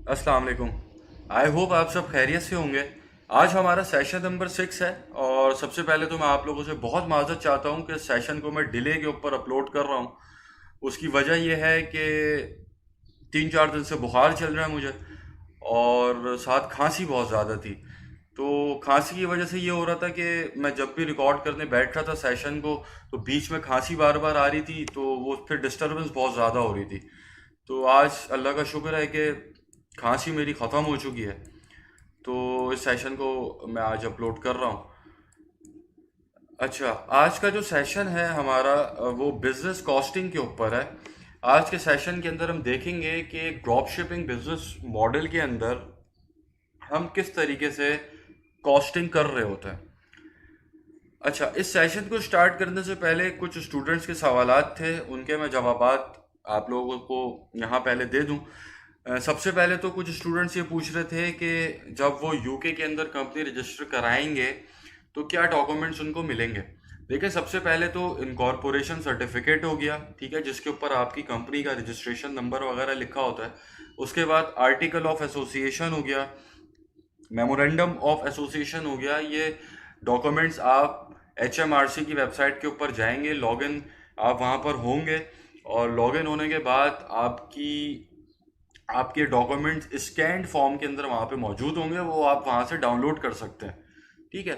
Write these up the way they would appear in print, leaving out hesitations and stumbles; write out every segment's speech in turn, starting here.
अस्सलाम वालेकुम। I hope आप सब खैरियत से होंगे। आज हमारा सेशन नंबर 6 है और सबसे पहले तो मैं आप लोगों से बहुत माज़रत चाहता हूँ कि सेशन को मैं डिले के ऊपर अपलोड कर रहा हूँ। उसकी वजह यह है कि 3-4 दिन से बुखार चल रहा है मुझे और साथ खांसी बहुत ज़्यादा थी। तो खांसी की वजह से ये हो रहा था कि मैं जब भी रिकॉर्ड करने बैठ रहा था सेशन को तो बीच में खांसी बार बार आ रही थी, तो वो फिर डिस्टरबेंस बहुत ज़्यादा हो रही थी। तो आज अल्लाह का शुक्र है कि खांसी मेरी ख़त्म हो चुकी है। तो इस सेशन को मैं आज अपलोड कर रहा हूँ। अच्छा, आज का जो सेशन है हमारा वो बिजनेस कॉस्टिंग के ऊपर है। आज के सेशन के अंदर हम देखेंगे कि ड्रॉप शिपिंग बिजनेस मॉडल के अंदर हम किस तरीके से कॉस्टिंग कर रहे होते हैं। अच्छा, इस सेशन को स्टार्ट करने से पहले कुछ स्टूडेंट्स के सवालात थे, उनके मैं जवाबात आप लोगों को यहाँ पहले दे दूँ। सबसे पहले तो कुछ स्टूडेंट्स ये पूछ रहे थे कि जब वो यूके के अंदर कंपनी रजिस्टर कराएंगे तो क्या डॉक्यूमेंट्स उनको मिलेंगे। देखिए, सबसे पहले तो इनकॉर्पोरेशन सर्टिफिकेट हो गया, ठीक है, जिसके ऊपर आपकी कंपनी का रजिस्ट्रेशन नंबर वगैरह लिखा होता है। उसके बाद आर्टिकल ऑफ एसोसिएशन हो गया, मेमोरेंडम ऑफ एसोसिएशन हो गया। ये डॉक्यूमेंट्स आप HMRC की वेबसाइट के ऊपर जाएंगे, लॉगिन आप वहाँ पर होंगे और लॉगिन होने के बाद आपके डॉक्यूमेंट्स स्कैन्ड फॉर्म के अंदर वहाँ पे मौजूद होंगे, वो आप वहाँ से डाउनलोड कर सकते हैं, ठीक है।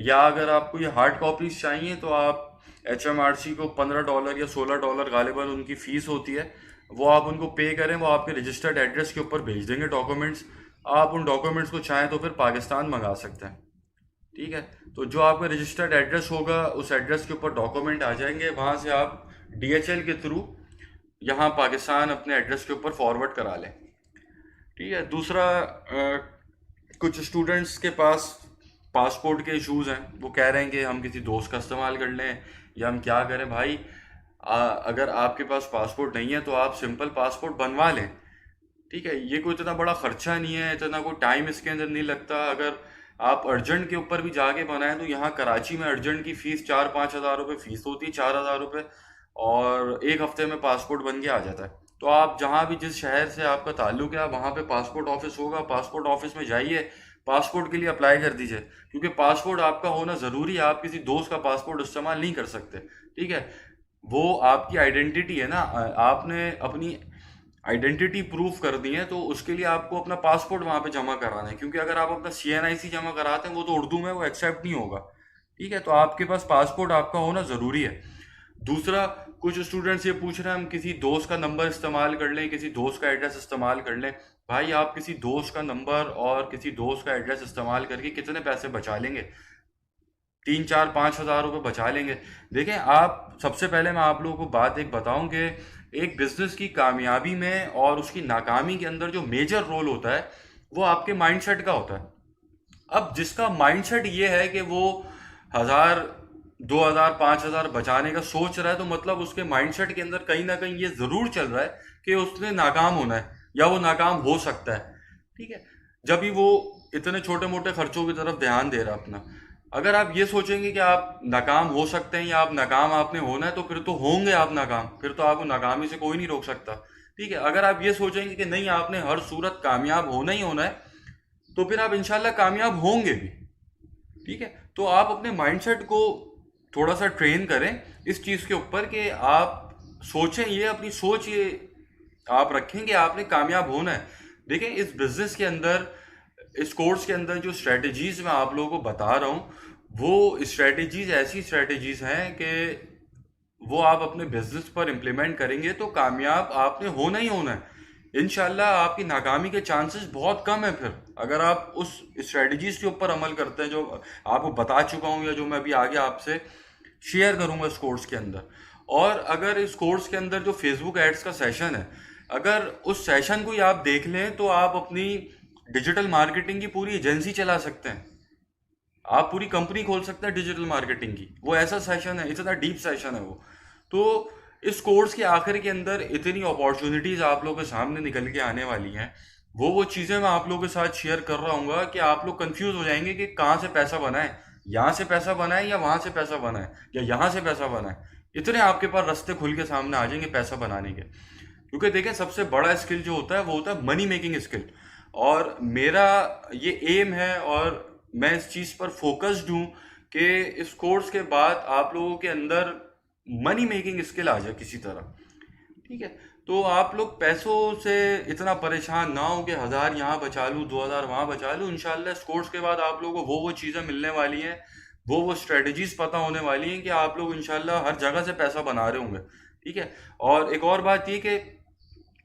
या अगर आपको ये हार्ड कॉपीज चाहिए तो आप HMRC को $15 या $16 गालिबा उनकी फ़ीस होती है, वो आप उनको पे करें, वो आपके रजिस्टर्ड एड्रेस के ऊपर भेज देंगे डॉक्यूमेंट्स। आप उन डॉक्यूमेंट्स को चाहें तो फिर पाकिस्तान मंगा सकते हैं, ठीक है। तो जो आपका रजिस्टर्ड एड्रेस होगा उस एड्रेस के ऊपर डॉक्यूमेंट आ जाएंगे, वहाँ से आप DHL के थ्रू यहाँ पाकिस्तान अपने एड्रेस के ऊपर फॉरवर्ड करा लें, ठीक है। दूसरा, कुछ स्टूडेंट्स के पास पासपोर्ट के इश्यूज हैं, वो कह रहे हैं कि हम किसी दोस्त का इस्तेमाल कर लें या हम क्या करें। भाई, अगर आपके पास पासपोर्ट नहीं है तो आप सिंपल पासपोर्ट बनवा लें, ठीक है। ये कोई इतना बड़ा खर्चा नहीं है, इतना कोई टाइम इसके अंदर नहीं लगता। अगर आप अर्जेंट के ऊपर भी जाके बनाएं तो यहाँ कराची में अर्जेंट की फ़ीस 4-5 हज़ार रुपये फ़ीस होती है, 4 हज़ार रुपये, और एक हफ्ते में पासपोर्ट बन के आ जाता है। तो आप जहाँ भी जिस शहर से आपका ताल्लुक है वहाँ पे पासपोर्ट ऑफिस होगा, पासपोर्ट ऑफिस में जाइए, पासपोर्ट के लिए अप्लाई कर दीजिए, क्योंकि पासपोर्ट आपका होना ज़रूरी है। आप किसी दोस्त का पासपोर्ट इस्तेमाल नहीं कर सकते, ठीक है। वो आपकी आइडेंटिटी है ना, आपने अपनी आइडेंटिटी प्रूफ कर दी है, तो उसके लिए आपको अपना पासपोर्ट वहाँ पे जमा कराना है, क्योंकि अगर आप अपना CNIC जमा कराते हैं वो तो उर्दू में वो एक्सेप्ट नहीं होगा, ठीक है। तो आपके पास पासपोर्ट आपका होना ज़रूरी है। दूसरा, कुछ स्टूडेंट्स ये पूछ रहे हैं हम किसी दोस्त का नंबर इस्तेमाल कर लें, किसी दोस्त का एड्रेस इस्तेमाल कर लें। भाई, आप किसी दोस्त का नंबर और किसी दोस्त का एड्रेस इस्तेमाल करके कितने पैसे बचा लेंगे? 3-4-5 हज़ार रुपये बचा लेंगे। देखें, आप सबसे पहले मैं आप लोगों को बात एक बताऊं कि एक बिजनेस की कामयाबी में और उसकी नाकामी के अंदर जो मेजर रोल होता है वो आपके माइंडसेट का होता है। अब जिसका माइंडसेट ये है कि वो 1,000, 2,000, 5,000 बचाने का सोच रहा है, तो मतलब उसके माइंडसेट के अंदर कहीं ना कहीं ये जरूर चल रहा है कि उसने नाकाम होना है या वो नाकाम हो सकता है, ठीक है। जब भी वो इतने छोटे मोटे खर्चों की तरफ ध्यान दे रहा है अपना। अगर आप ये सोचेंगे कि आप नाकाम हो सकते हैं या आप नाकाम आपने होना है, तो फिर तो होंगे आप नाकाम, फिर तो आपको नाकामी से कोई नहीं रोक सकता, ठीक है। अगर आप ये सोचेंगे कि नहीं, आपने हर सूरत कामयाब होना ही होना है, तो फिर आप इंशाल्लाह कामयाब होंगे भी, ठीक है। तो आप अपने माइंडसेट को थोड़ा सा ट्रेन करें इस चीज़ के ऊपर कि आप सोचें, ये अपनी सोच ये आप रखें कि आपने कामयाब होना है। देखें, इस बिजनेस के अंदर, इस कोर्स के अंदर जो स्ट्रेटजीज मैं आप लोगों को बता रहा हूँ, वो स्ट्रेटजीज ऐसी स्ट्रेटजीज हैं कि वो आप अपने बिजनेस पर इम्प्लीमेंट करेंगे तो कामयाब आपने होना ही होना है। इंशाल्लाह आपकी नाकामी के चांसेस बहुत कम है फिर, अगर आप उस स्ट्रेटजीज के ऊपर अमल करते हैं जो आपको बता चुका हूँ या जो मैं अभी आगे आपसे शेयर करूँगा इस कोर्स के अंदर। और अगर इस कोर्स के अंदर जो फेसबुक एड्स का सेशन है, अगर उस सेशन को ही आप देख लें तो आप अपनी डिजिटल मार्केटिंग की पूरी एजेंसी चला सकते हैं। आप पूरी कंपनी खोल सकते हैं डिजिटल मार्केटिंग की। वो ऐसा सेशन है, इतना डीप सेशन है वो। तो इस कोर्स के आखिर के अंदर इतनी अपॉर्चुनिटीज आप लोगों के सामने निकल के आने वाली हैं, वो चीज़ें मैं आप लोगों के साथ शेयर कर रहा हूँ कि आप लोग कंफ्यूज हो जाएंगे कि कहाँ से पैसा बनाए, यहाँ से पैसा बनाए या वहाँ से पैसा बनाए या यहाँ से पैसा बनाए। इतने आपके पास रास्ते खुल के सामने आ जाएंगे पैसा बनाने के। क्योंकि देखें, सबसे बड़ा स्किल जो होता है वो होता है मनी मेकिंग स्किल। और मेरा ये एम है और मैं इस चीज़ पर फोकस्ड हूँ कि इस कोर्स के बाद आप लोगों के अंदर मनी मेकिंग स्किल आ जाए किसी तरह। ठीक है, तो आप लोग पैसों से इतना परेशान ना हो कि 1000 यहाँ बचा लूँ 2000 वहाँ बचा लूँ। इंशाल्लाह इस कोर्स के बाद आप लोगों को वो चीज़ें मिलने वाली हैं, वो स्ट्रेटजीज पता होने वाली हैं कि आप लोग इंशाल्लाह हर जगह से पैसा बना रहे होंगे। ठीक है, और एक और बात ये कि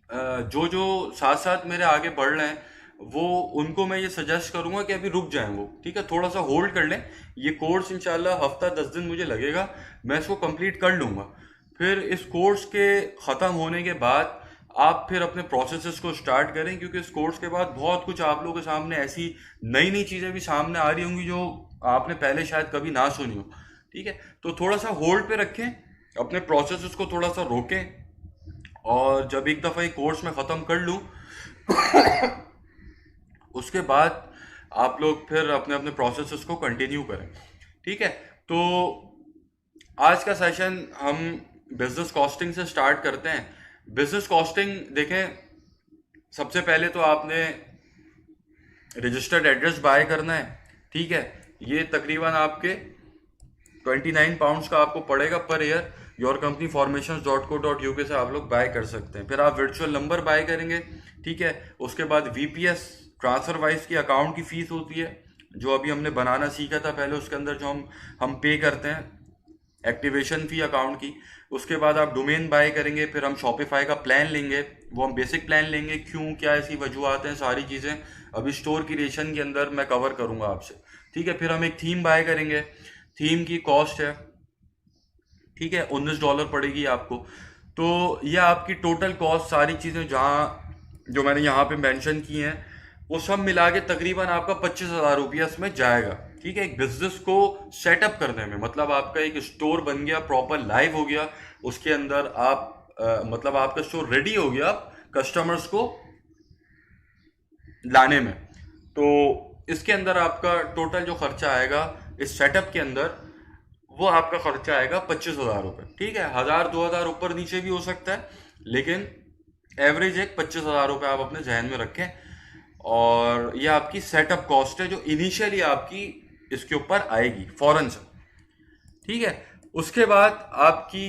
जो जो साथ साथ मेरे आगे बढ़ रहे हैं वो उनको मैं ये सजेस्ट करूंगा कि अभी रुक जाएं वो। ठीक है, थोड़ा सा होल्ड कर लें। ये कोर्स इंशाल्लाह हफ्ता 10 दिन मुझे लगेगा, मैं इसको कंप्लीट कर लूंगा। फिर इस कोर्स के ख़त्म होने के बाद आप फिर अपने प्रोसेसेस को स्टार्ट करें, क्योंकि इस कोर्स के बाद बहुत कुछ आप लोगों के सामने ऐसी नई नई चीज़ें भी सामने आ रही होंगी जो आपने पहले शायद कभी ना सुनी हो। ठीक है, तो थोड़ा सा होल्ड पे रखें, अपने प्रोसेसेस को थोड़ा सा रोकें, और जब एक दफ़ा ये कोर्स में ख़त्म कर लूँ उसके बाद आप लोग फिर अपने अपने प्रोसेसेस को कंटिन्यू करें। ठीक है, तो आज का सेशन हम बिजनेस कॉस्टिंग से स्टार्ट करते हैं। बिजनेस कॉस्टिंग देखें, सबसे पहले तो आपने रजिस्टर्ड एड्रेस बाय करना है। ठीक है, ये तकरीबन आपके 29 पाउंड्स का आपको पड़ेगा पर ईयर। yourcompanyformations.co.uk से आप लोग बाय कर सकते हैं। फिर आप वर्चुअल नंबर बाय करेंगे। ठीक है, उसके बाद VPS ट्रांसफर वाइज की अकाउंट की फीस होती है जो अभी हमने बनाना सीखा था पहले, उसके अंदर जो हम पे करते हैं एक्टिवेशन फी अकाउंट की। उसके बाद आप डोमेन बाय करेंगे, फिर हम शॉपिफाई का प्लान लेंगे, वो हम बेसिक प्लान लेंगे। क्यों, क्या ऐसी वजूहत हैं, सारी चीज़ें अभी स्टोर क्रिएशन के अंदर मैं कवर करूंगा आपसे। ठीक है, फिर हम एक थीम बाय करेंगे। थीम की कॉस्ट है, ठीक है, $19 पड़ेगी आपको। तो ये आपकी टोटल कॉस्ट, सारी चीज़ें जहाँ जो मैंने यहाँ पे मेंशन की हैं वो सब मिला के तकरीबन आपका 25,000 रुपया इसमें जाएगा। ठीक है, एक बिजनेस को सेटअप करने में, मतलब आपका एक स्टोर बन गया, प्रॉपर लाइव हो गया, उसके अंदर आप मतलब आपका स्टोर रेडी हो गया कस्टमर्स को लाने में। तो इसके अंदर आपका टोटल जो खर्चा आएगा इस सेटअप के अंदर, वो आपका खर्चा आएगा 25,000 रुपये। ठीक है, 1000-2000 ऊपर नीचे भी हो सकता है, लेकिन एवरेज एक 25,000 रुपये आप अपने जहन में रखें। और ये आपकी सेटअप कॉस्ट है जो इनिशियली आपकी इसके ऊपर आएगी फौरन से। ठीक है, उसके बाद आपकी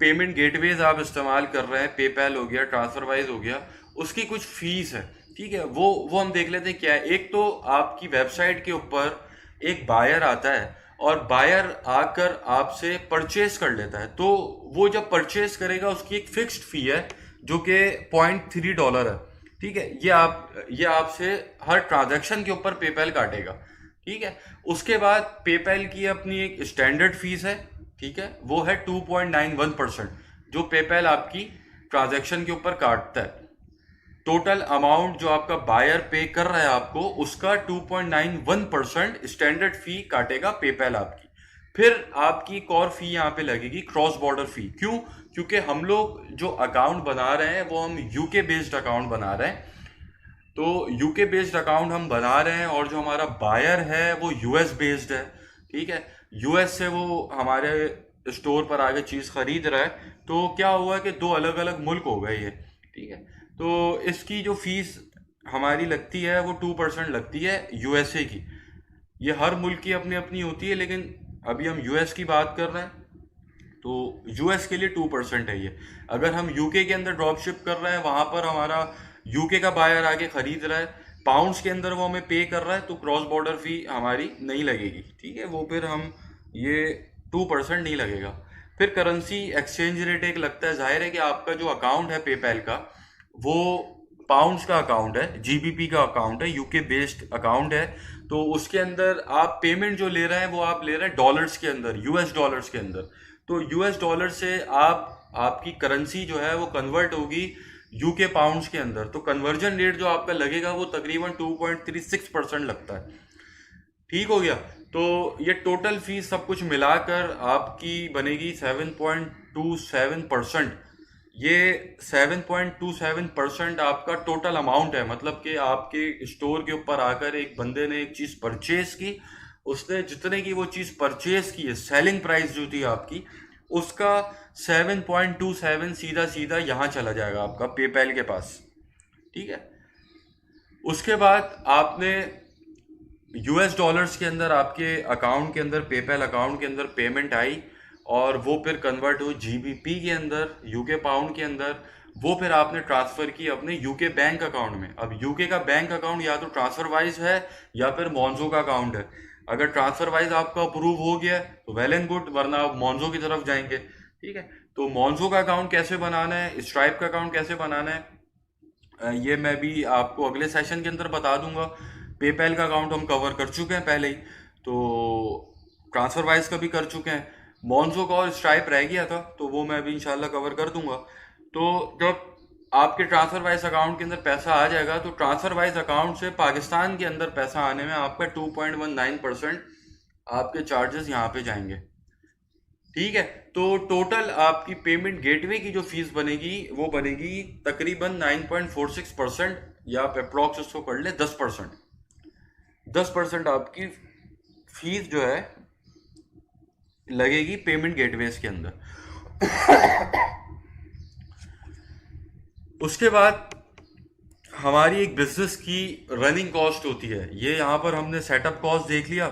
पेमेंट गेटवेज आप इस्तेमाल कर रहे हैं, पेपैल हो गया, ट्रांसफरवाइज हो गया, उसकी कुछ फीस है। ठीक है, वो हम देख लेते हैं क्या है। एक तो आपकी वेबसाइट के ऊपर एक बायर आता है और बायर आकर आपसे परचेज कर लेता है। तो वो जब परचेज करेगा उसकी एक फिक्स्ड फी है जो कि $0.3 है। ठीक है, ये आपसे हर ट्रांजैक्शन के ऊपर पेपैल काटेगा। ठीक है, उसके बाद पेपैल की अपनी एक स्टैंडर्ड फीस है। ठीक है, वो है 2.91% जो पेपैल आपकी ट्रांजैक्शन के ऊपर काटता है। टोटल अमाउंट जो आपका बायर पे कर रहा है आपको, उसका 2.91% स्टैंडर्ड फी काटेगा पेपैल आपकी। फिर आपकी एक और फी यहाँ पे लगेगी, क्रॉस बॉर्डर फी। क्यों, क्योंकि हम लोग जो अकाउंट बना रहे हैं वो हम यूके बेस्ड अकाउंट बना रहे हैं। तो यूके बेस्ड अकाउंट हम बना रहे हैं और जो हमारा बायर है वो यूएस बेस्ड है। ठीक है, यूएस से वो हमारे स्टोर पर आगे चीज़ खरीद रहा है। तो क्या हुआ कि दो अलग अलग मुल्क हो गए ये। ठीक है, तो इसकी जो फीस हमारी लगती है वो 2% लगती है यूएसए की। ये हर मुल्क की अपनी अपनी होती है, लेकिन अभी हम यूएस की बात कर रहे हैं तो यूएस के लिए 2% है ये। अगर हम यूके के अंदर ड्रॉप शिप कर रहे हैं, वहाँ पर हमारा यूके का बायर आके खरीद रहा है, पाउंड्स के अंदर वो हमें पे कर रहा है, तो क्रॉस बॉर्डर फी हमारी नहीं लगेगी। ठीक है, वो फिर हम ये 2% नहीं लगेगा। फिर करेंसी एक्सचेंज रेट एक लगता है। जाहिर है कि आपका जो अकाउंट है पेपैल का वो पाउंड्स का अकाउंट है, जीबीपी का अकाउंट है, यूके बेस्ड अकाउंट है। तो उसके अंदर आप पेमेंट जो ले रहे हैं वो आप ले रहे हैं डॉलर्स के अंदर, यूएस डॉलर्स के अंदर। तो यूएस डॉलर से आपकी करेंसी जो है वो कन्वर्ट होगी यूके पाउंड्स के अंदर। तो कन्वर्जन रेट जो आपका लगेगा वो तकरीबन 2.36% लगता है। ठीक हो गया, तो ये टोटल फीस सब कुछ मिलाकर आपकी बनेगी 7.27%। ये 7.27% आपका टोटल अमाउंट है। मतलब कि आपके स्टोर के ऊपर आकर एक बंदे ने एक चीज़ परचेज की, उसने जितने की वो चीज़ परचेज की है, सेलिंग प्राइस जो थी आपकी, उसका 7.27 सीधा सीधा यहाँ चला जाएगा आपका पेपैल के पास। ठीक है, उसके बाद आपने यूएस डॉलर्स के अंदर आपके अकाउंट के अंदर, पेपैल अकाउंट के अंदर पेमेंट आई, और वो फिर कन्वर्ट हुई जीबीपी के अंदर, यूके पाउंड के अंदर। वो फिर आपने ट्रांसफर की अपने यूके बैंक अकाउंट में। अब यूके का बैंक अकाउंट या तो ट्रांसफर वाइज है या फिर मॉन्जो का अकाउंट है। अगर ट्रांसफर वाइज आपका अप्रूव हो गया है तो वेल एंड गुड, वरना आप मॉन्जो की तरफ जाएंगे। ठीक है, तो मॉन्जो का अकाउंट कैसे बनाना है, स्ट्राइप का अकाउंट कैसे बनाना है, ये मैं भी आपको अगले सेशन के अंदर बता दूंगा। पेपैल का अकाउंट हम कवर कर चुके हैं पहले ही, तो ट्रांसफर वाइज का भी कर चुके हैं। मॉन्जो का और स्ट्राइप रह गया था, तो वो मैं भी इंशाल्लाह कवर कर दूंगा। तो जब आपके ट्रांसफर वाइज अकाउंट के अंदर पैसा आ जाएगा, तो ट्रांसफर वाइज अकाउंट से पाकिस्तान के अंदर पैसा आने में आपका 2.19% आपके चार्जेस यहाँ पे जाएंगे। ठीक है, तो टोटल आपकी पेमेंट गेटवे की जो फीस बनेगी वो बनेगी तकरीबन 9.46%, या अप्रोक्स उसको कर ले 10%। 10% आपकी फीस जो है लगेगी पेमेंट गेटवेज के अंदर। उसके बाद हमारी एक बिजनेस की रनिंग कॉस्ट होती है। ये यहाँ पर हमने सेटअप कॉस्ट देख लिया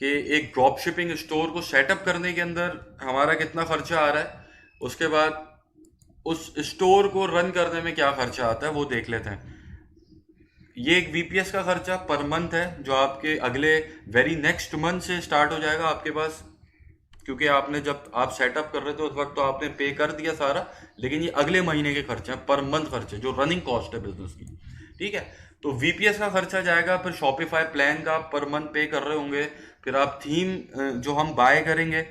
कि एक ड्रॉप शिपिंग स्टोर को सेटअप करने के अंदर हमारा कितना खर्चा आ रहा है। उसके बाद उस स्टोर को रन करने में क्या खर्चा आता है वो देख लेते हैं। ये एक वीपीएस का खर्चा पर मंथ है, जो आपके अगले वेरी नेक्स्ट मंथ से स्टार्ट हो जाएगा आपके पास, क्योंकि आपने जब आप सेटअप कर रहे थे उस वक्त तो आपने पे कर दिया सारा, लेकिन ये अगले महीने के खर्चे हैं, पर मंथ खर्चे जो रनिंग कॉस्ट है बिजनेस की। ठीक है, तो वीपीएस का खर्चा जाएगा, फिर शॉपिफाई प्लान का आप पर मंथ पे कर रहे होंगे, फिर आप थीम जो हम बाय करेंगे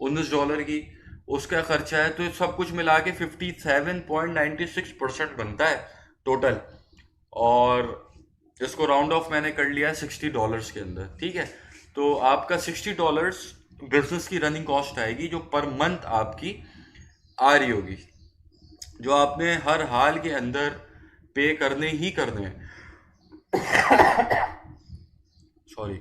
$19 की, उसका खर्चा है। तो सब कुछ मिला के 57.96% बनता है टोटल, और इसको राउंड ऑफ मैंने कर लिया है $60 के अंदर। ठीक है, तो आपका $60 बिजनेस की रनिंग कॉस्ट आएगी, जो पर मंथ आपकी आ रही होगी, जो आपने हर हाल के अंदर पे करने ही करने हैं। सॉरी।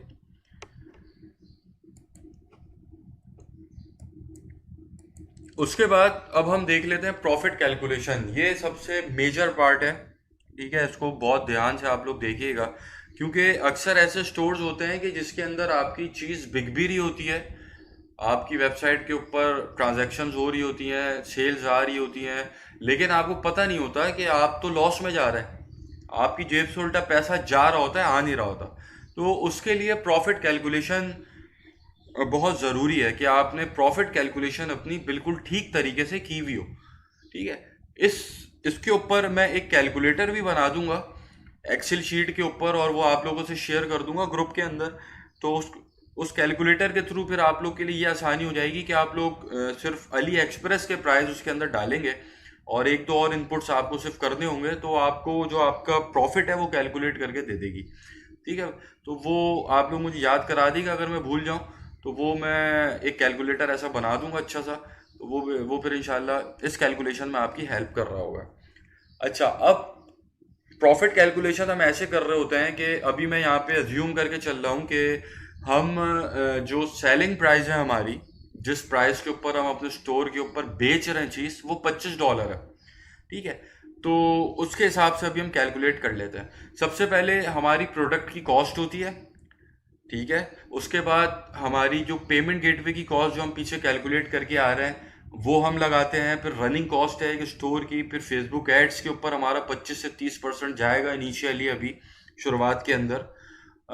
उसके बाद अब हम देख लेते हैं प्रॉफिट कैलकुलेशन। ये सबसे मेजर पार्ट है। ठीक है, इसको बहुत ध्यान से आप लोग देखिएगा, क्योंकि अक्सर ऐसे स्टोर्स होते हैं कि जिसके अंदर आपकी चीज़ बिक भी रही होती है, आपकी वेबसाइट के ऊपर ट्रांजैक्शंस हो रही होती हैं, सेल्स आ रही होती हैं, लेकिन आपको पता नहीं होता कि आप तो लॉस में जा रहे हैं, आपकी जेब से उल्टा पैसा जा रहा होता है, आ नहीं रहा होता। तो उसके लिए प्रॉफिट कैलकुलेशन बहुत ज़रूरी है कि आपने प्रॉफिट कैलकुलेशन अपनी बिल्कुल ठीक तरीके से की हुई हो। ठीक है, इसके ऊपर मैं एक कैलकुलेटर भी बना दूंगा एक्सेल शीट के ऊपर, और वो आप लोगों से शेयर कर दूंगा ग्रुप के अंदर। तो उस कैलकुलेटर के थ्रू फिर आप लोग के लिए ये आसानी हो जाएगी कि आप लोग सिर्फ अली एक्सप्रेस के प्राइस उसके अंदर डालेंगे, और एक दो और इनपुट्स आपको सिर्फ करने होंगे, तो आपको जो आपका प्रॉफिट है वो कैलकुलेट करके दे देगी। ठीक है, तो वो आप लोग मुझे याद करा देगा, अगर मैं भूल जाऊं तो वो मैं एक कैलकुलेटर ऐसा बना दूंगा अच्छा सा, तो वो फिर इंशाल्लाह इस कैलकुलेशन में आपकी हेल्प कर रहा होगा। अच्छा, अब प्रॉफिट कैलकुलेशन हम ऐसे कर रहे होते हैं कि अभी मैं यहाँ पे अज्यूम करके चल रहा हूँ कि हम जो सेलिंग प्राइस है हमारी, जिस प्राइस के ऊपर हम अपने स्टोर के ऊपर बेच रहे हैं चीज़, वो $25 है। ठीक है, तो उसके हिसाब से अभी हम कैलकुलेट कर लेते हैं। सबसे पहले हमारी प्रोडक्ट की कॉस्ट होती है। ठीक है, उसके बाद हमारी जो पेमेंट गेटवे की कॉस्ट जो हम पीछे कैलकुलेट करके आ रहे हैं वो हम लगाते हैं। फिर रनिंग कॉस्ट है एक स्टोर की। फिर फेसबुक एड्स के ऊपर हमारा 25 से 30% जाएगा इनिशियली, अभी शुरुआत के अंदर।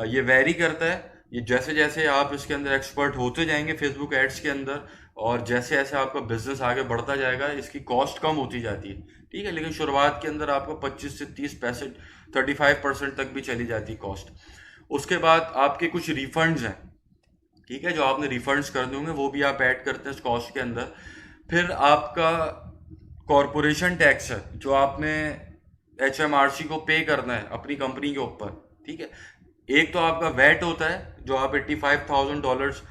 ये वेरी करता है, ये जैसे जैसे आप इसके अंदर एक्सपर्ट होते जाएंगे फेसबुक एड्स के अंदर, और जैसे जैसे आपका बिजनेस आगे बढ़ता जाएगा इसकी कॉस्ट कम होती जाती है। ठीक है, लेकिन शुरुआत के अंदर आपको 25 से 30%, 35% तक भी चली जाती है कॉस्ट। उसके बाद आपके कुछ रिफंड्स हैं, ठीक है, जो आपने रिफंड्स करने होंगे वो भी आप ऐड करते हैं इस कॉस्ट के अंदर। फिर आपका कॉरपोरेशन टैक्स है जो आपने HMRC को पे करना है अपनी कंपनी के ऊपर। ठीक है, एक तो आपका वैट होता है जो आप $85,000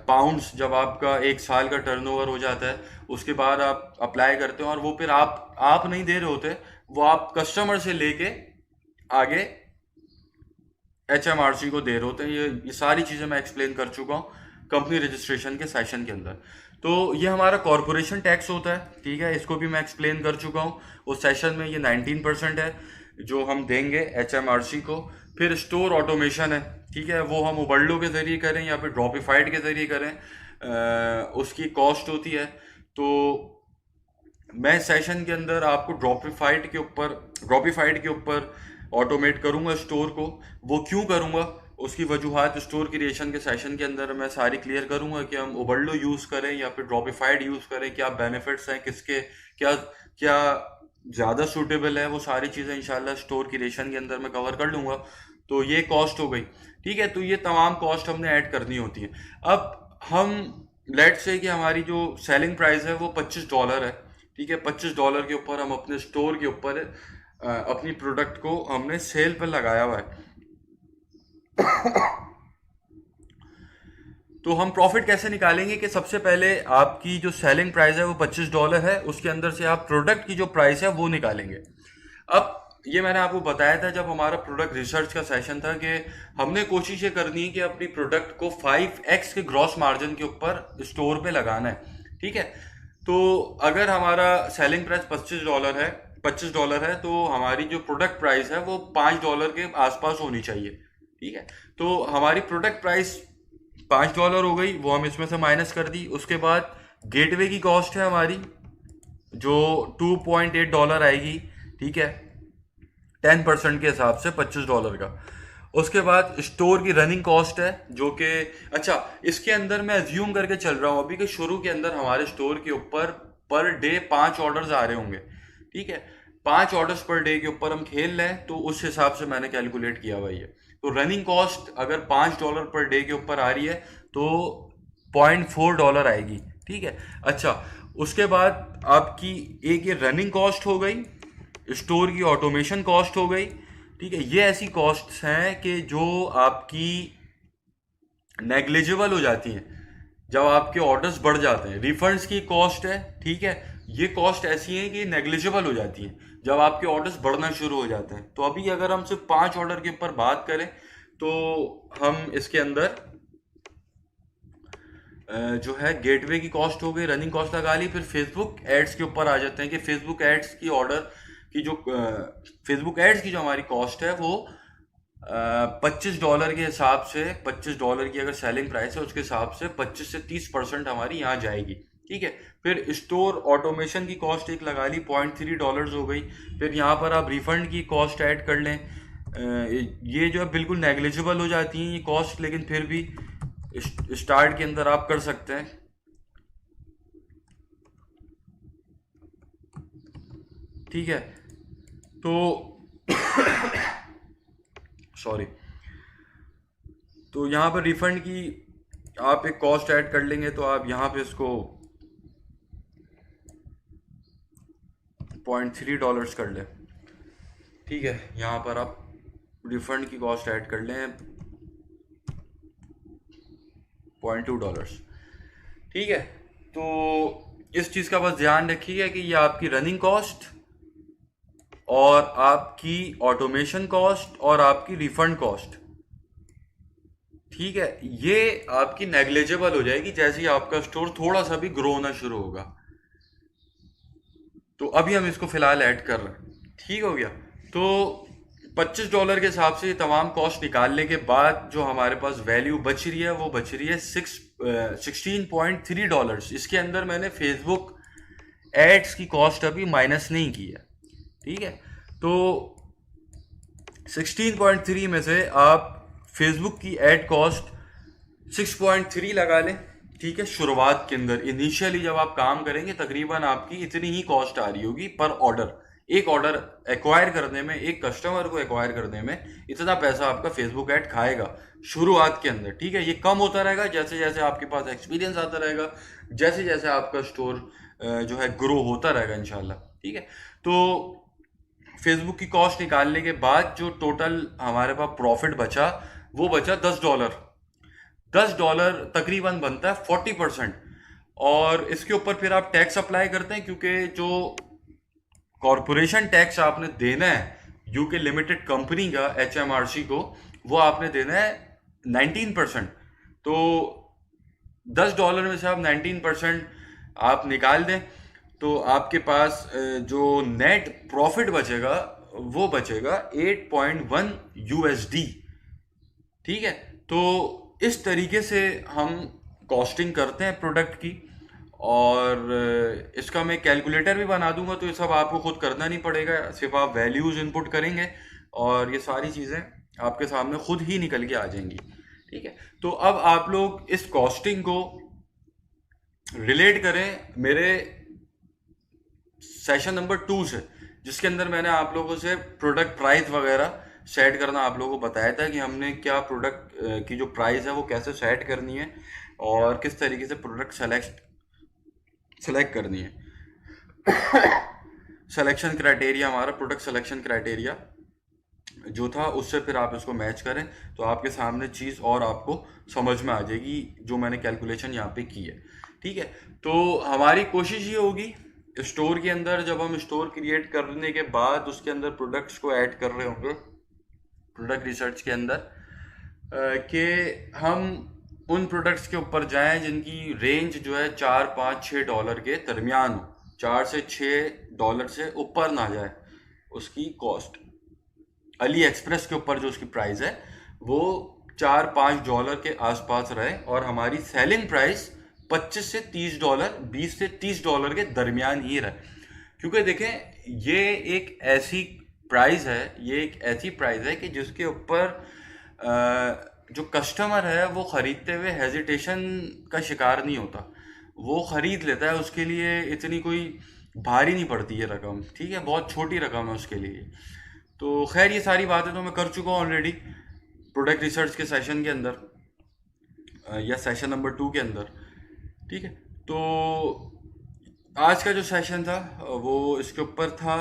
पाउंड्स जब आपका एक साल का टर्नओवर हो जाता है उसके बाद आप अप्लाई करते हो, और वो फिर आप नहीं दे रहे होते, वो आप कस्टमर से लेके आगे HMRC को दे रहे होते हैं। ये सारी चीज़ें मैं एक्सप्लेन कर चुका हूँ कंपनी रजिस्ट्रेशन के सेशन के अंदर। तो ये हमारा कॉरपोरेशन टैक्स होता है। ठीक है, इसको भी मैं एक्सप्लेन कर चुका हूँ उस सेशन में। ये 19% है। जो हम देंगे HMRC को। फिर स्टोर ऑटोमेशन है, ठीक है, वो हम ओबरलो के ज़रिए करें या फिर ड्रॉपिफाइड के ज़रिए करें, उसकी कॉस्ट होती है। तो मैं सेशन के अंदर आपको ड्रॉपिफाइड के ऊपर ऑटोमेट करूंगा स्टोर को। वो क्यों करूंगा, उसकी वजूहात स्टोर क्रिएशन के सेशन के अंदर मैं सारी क्लियर करूंगा कि हम ओबरलो यूज़ करें या फिर ड्रॉपिफाइड यूज़ करें, क्या बेनिफिट्स हैं, किसके क्या क्या ज़्यादा सूटेबल है, वो सारी चीज़ें इंशाल्लाह स्टोर क्रिएशन के अंदर मैं कवर कर लूँगा। तो ये कॉस्ट हो गई, ठीक है। तो ये तमाम कॉस्ट हमने ऐड करनी होती है। अब हम लेट से कि हमारी जो सेलिंग प्राइस है वो $25 है, ठीक है। $25 के ऊपर हम अपने स्टोर के ऊपर अपनी प्रोडक्ट को हमने सेल पर लगाया हुआ है। तो हम प्रॉफिट कैसे निकालेंगे कि सबसे पहले आपकी जो सेलिंग प्राइस है वो $25 है, उसके अंदर से आप प्रोडक्ट की जो प्राइस है वो निकालेंगे। अब ये मैंने आपको बताया था जब हमारा प्रोडक्ट रिसर्च का सेशन था कि हमने कोशिश ये करनी है कि अपनी प्रोडक्ट को 5x के ग्रॉस मार्जिन के ऊपर स्टोर पे लगाना है, ठीक है। तो अगर हमारा सेलिंग प्राइस $25 है तो हमारी जो प्रोडक्ट प्राइस है वो $5 के आसपास होनी चाहिए, ठीक है। तो हमारी प्रोडक्ट प्राइस $5 हो गई, वो हम इसमें से माइनस कर दी। उसके बाद गेटवे की कॉस्ट है हमारी जो $2.8 आएगी, ठीक है, 10% के हिसाब से $25 का। उसके बाद स्टोर की रनिंग कॉस्ट है जो कि, अच्छा, इसके अंदर मैं अज्यूम करके चल रहा हूँ अभी कि शुरू के अंदर हमारे स्टोर के ऊपर पर डे 5 ऑर्डर्स आ रहे होंगे, ठीक है। 5 ऑर्डर्स पर डे के ऊपर हम खेल लें तो उस हिसाब से मैंने कैलकुलेट किया हुआ है। तो रनिंग कॉस्ट अगर $5 पर डे के ऊपर आ रही है तो $0.4 आएगी, ठीक है। अच्छा, उसके बाद आपकी एक ये रनिंग कॉस्ट हो गई, स्टोर की ऑटोमेशन कॉस्ट हो गई, ठीक है। ये ऐसी कॉस्ट्स हैं कि जो आपकी नेग्लिजिबल हो जाती हैं जब आपके ऑर्डर्स बढ़ जाते हैं। रिफंड्स की कॉस्ट है, ठीक है, ये कॉस्ट ऐसी है कि नेग्लिजिबल हो जाती हैं जब आपके ऑर्डर्स बढ़ना शुरू हो जाते हैं। तो अभी अगर हम सिर्फ 5 ऑर्डर के ऊपर बात करें तो हम इसके अंदर जो है गेटवे की कॉस्ट हो गई, रनिंग कॉस्ट लगा ली। फिर फेसबुक एड्स के ऊपर आ जाते हैं कि फेसबुक एड्स की ऑर्डर की जो फेसबुक एड्स की जो हमारी कॉस्ट है वो $25 के हिसाब से, $25 की अगर सेलिंग प्राइस है उसके हिसाब से 25 से 30% हमारी यहाँ जाएगी, ठीक है। फिर स्टोर ऑटोमेशन की कॉस्ट एक लगा ली, $0.3 हो गई। फिर यहाँ पर आप रिफंड की कॉस्ट ऐड कर लें, ये जो है बिल्कुल नेग्लिजिबल हो जाती हैं ये कॉस्ट, लेकिन फिर भी स्टार्ट के अंदर आप कर सकते हैं, ठीक है। तो सॉरी, तो यहाँ पर रिफंड की आप एक कॉस्ट ऐड कर लेंगे तो आप यहाँ पे इसको $0.3 कर लें, ठीक है। यहाँ पर आप रिफंड की कॉस्ट ऐड कर लें $0.2, ठीक है। तो इस चीज़ का बस ध्यान रखिए कि ये आपकी रनिंग कॉस्ट और आपकी ऑटोमेशन कॉस्ट और आपकी रिफंड कॉस्ट, ठीक है, ये आपकी नेग्लिजिबल हो जाएगी जैसे ही आपका स्टोर थोड़ा सा भी ग्रो होना शुरू होगा। तो अभी हम इसको फिलहाल ऐड कर रहे हैं, ठीक हो गया। तो $25 के हिसाब से ये तमाम कॉस्ट निकालने के बाद जो हमारे पास वैल्यू बच रही है वो बच रही है $16.3। इसके अंदर मैंने फेसबुक एड्स की कॉस्ट अभी माइनस नहीं की है, ठीक है। तो 16.3 में से आप फेसबुक की एड कॉस्ट 6.3 लगा लें, ठीक है। शुरुआत के अंदर इनिशियली जब आप काम करेंगे तकरीबन आपकी इतनी ही कॉस्ट आ रही होगी पर ऑर्डर। एक ऑर्डर एक्वायर करने में, एक कस्टमर को एक्वायर करने में इतना पैसा आपका फेसबुक ऐड खाएगा शुरुआत के अंदर, ठीक है। ये कम होता रहेगा जैसे जैसे आपके पास एक्सपीरियंस आता रहेगा, जैसे जैसे आपका स्टोर जो है ग्रो होता रहेगा इंशाल्लाह, ठीक है। तो फेसबुक की कॉस्ट निकालने के बाद जो टोटल हमारे पास प्रॉफिट बचा वो बचा $10। $10 तकरीबन बनता है 40%। और इसके ऊपर फिर आप टैक्स अप्लाई करते हैं क्योंकि जो कॉरपोरेशन टैक्स आपने देना है यूके लिमिटेड कंपनी का HMRC को, वो आपने देना है 19%। तो $10 में से आप 19% आप निकाल दें तो आपके पास जो नेट प्रॉफिट बचेगा वो बचेगा 8.1 USD। ठीक है, तो इस तरीके से हम कॉस्टिंग करते हैं प्रोडक्ट की। और इसका मैं कैलकुलेटर भी बना दूंगा, तो ये सब आपको खुद करना नहीं पड़ेगा, सिर्फ आप वैल्यूज इनपुट करेंगे और ये सारी चीज़ें आपके सामने खुद ही निकल के आ जाएंगी। ठीक है, तो अब आप लोग इस कॉस्टिंग को रिलेट करें मेरे सेशन नंबर 2 से, जिसके अंदर मैंने आप लोगों से प्रोडक्ट प्राइस वगैरह सेट करना आप लोगों को बताया था कि हमने क्या प्रोडक्ट की जो प्राइस है वो कैसे सेट करनी है और किस तरीके से प्रोडक्ट सेलेक्ट करनी है। सिलेक्शन क्राइटेरिया, हमारा प्रोडक्ट सिलेक्शन क्राइटेरिया जो था, उससे फिर आप इसको मैच करें तो आपके सामने चीज़ और आपको समझ में आ जाएगी जो मैंने कैलकुलेशन यहाँ पे की है। ठीक है, तो हमारी कोशिश ये होगी स्टोर के अंदर, जब हम स्टोर क्रिएट करने के बाद उसके अंदर प्रोडक्ट्स को ऐड कर रहे होंगे प्रोडक्ट रिसर्च के अंदर, कि हम उन प्रोडक्ट्स के ऊपर जाएं जिनकी रेंज जो है $4, $5, $6 के दरमियान हो, $4 से $6 से ऊपर ना जाए उसकी कॉस्ट। अली एक्सप्रेस के ऊपर जो उसकी प्राइस है वो $4-5 के आसपास रहे और हमारी सेलिंग प्राइस $25 से $30, $20 से $30 के दरमियान ही रहे। क्योंकि देखें ये एक ऐसी प्राइस है कि जिसके ऊपर जो कस्टमर है वो ख़रीदते हुए हेजिटेशन का शिकार नहीं होता, वो ख़रीद लेता है, उसके लिए इतनी कोई भारी नहीं पड़ती है रकम। ठीक है, बहुत छोटी रकम है उसके लिए। तो खैर ये सारी बातें तो मैं कर चुका हूँ ऑलरेडी प्रोडक्ट रिसर्च के सेशन के अंदर या सेशन नंबर 2 के अंदर। ठीक है, तो आज का जो सेशन था वो इसके ऊपर था।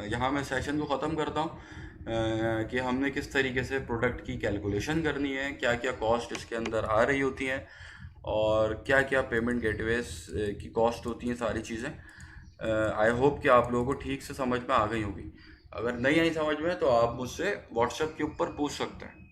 यहाँ मैं सेशन को ख़त्म करता हूँ कि हमने किस तरीके से प्रोडक्ट की कैलकुलेशन करनी है, क्या क्या कॉस्ट इसके अंदर आ रही होती हैं और क्या क्या पेमेंट गेटवेज की कॉस्ट होती हैं, सारी चीज़ें। आई होप कि आप लोगों को ठीक से समझ में आ गई होगी। अगर नहीं आई समझ में तो आप मुझसे व्हाट्सएप के ऊपर पूछ सकते हैं।